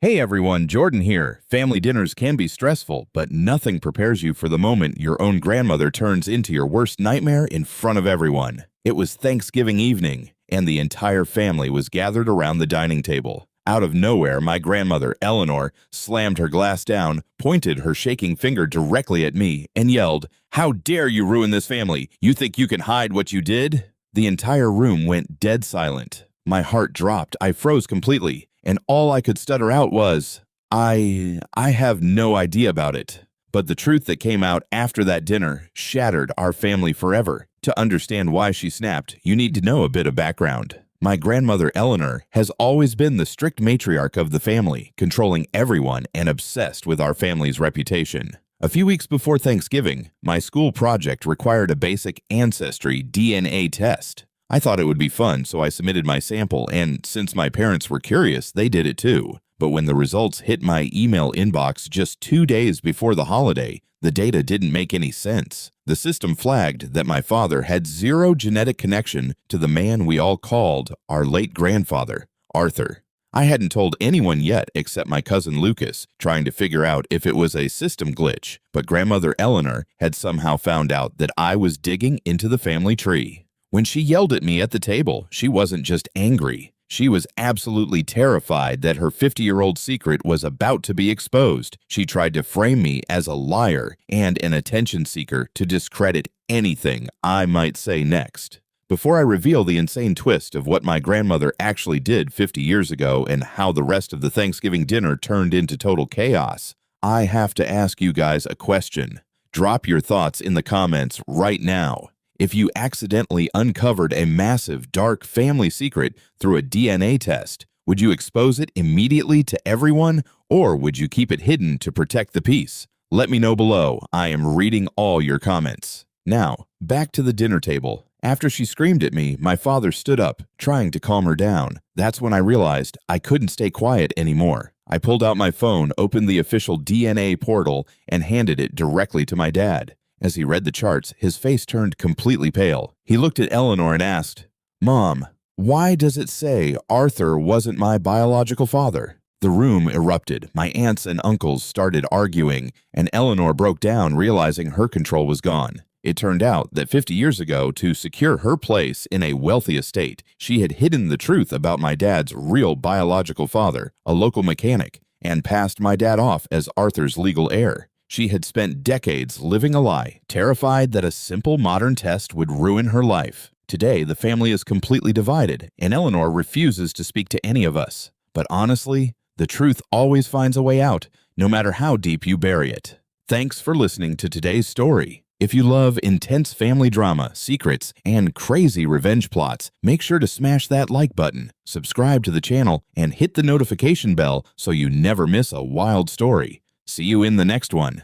Hey everyone, Jordan here. Family dinners can be stressful, but nothing prepares you for the moment your own grandmother turns into your worst nightmare in front of everyone. It was Thanksgiving evening, and the entire family was gathered around the dining table. Out of nowhere, my grandmother, Eleanor, slammed her glass down, pointed her shaking finger directly at me, and yelled, "How dare you ruin this family? You think you can hide what you did?" The entire room went dead silent. My heart dropped. I froze completely. And all I could stutter out was, I have no idea about it. But the truth that came out after that dinner shattered our family forever. To understand why she snapped, you need to know a bit of background. My grandmother Eleanor has always been the strict matriarch of the family, controlling everyone and obsessed with our family's reputation. A few weeks before Thanksgiving, my school project required a basic ancestry DNA test. I thought it would be fun, so I submitted my sample, and since my parents were curious, they did it too. But when the results hit my email inbox just 2 days before the holiday, the data didn't make any sense. The system flagged that my father had zero genetic connection to the man we all called our late grandfather, Arthur. I hadn't told anyone yet except my cousin Lucas, trying to figure out if it was a system glitch, but grandmother Eleanor had somehow found out that I was digging into the family tree. When she yelled at me at the table, she wasn't just angry. She was absolutely terrified that her 50-year-old secret was about to be exposed. She tried to frame me as a liar and an attention seeker to discredit anything I might say next. Before I reveal the insane twist of what my grandmother actually did 50 years ago and how the rest of the Thanksgiving dinner turned into total chaos, I have to ask you guys a question. Drop your thoughts in the comments right now. If you accidentally uncovered a massive, dark family secret through a DNA test, would you expose it immediately to everyone, or would you keep it hidden to protect the peace? Let me know below. I am reading all your comments. Now, back to the dinner table. After she screamed at me, my father stood up, trying to calm her down. That's when I realized I couldn't stay quiet anymore. I pulled out my phone, opened the official DNA portal, and handed it directly to my dad. As he read the charts, his face turned completely pale. He looked at Eleanor and asked, "Mom, why does it say Arthur wasn't my biological father?" The room erupted. My aunts and uncles started arguing, and Eleanor broke down, realizing her control was gone. It turned out that 50 years ago, to secure her place in a wealthy estate, she had hidden the truth about my dad's real biological father, a local mechanic, and passed my dad off as Arthur's legal heir. She had spent decades living a lie, terrified that a simple modern test would ruin her life. Today, the family is completely divided, and Eleanor refuses to speak to any of us. But honestly, the truth always finds a way out, no matter how deep you bury it. Thanks for listening to today's story. If you love intense family drama, secrets, and crazy revenge plots, make sure to smash that like button, subscribe to the channel, and hit the notification bell so you never miss a wild story. See you in the next one.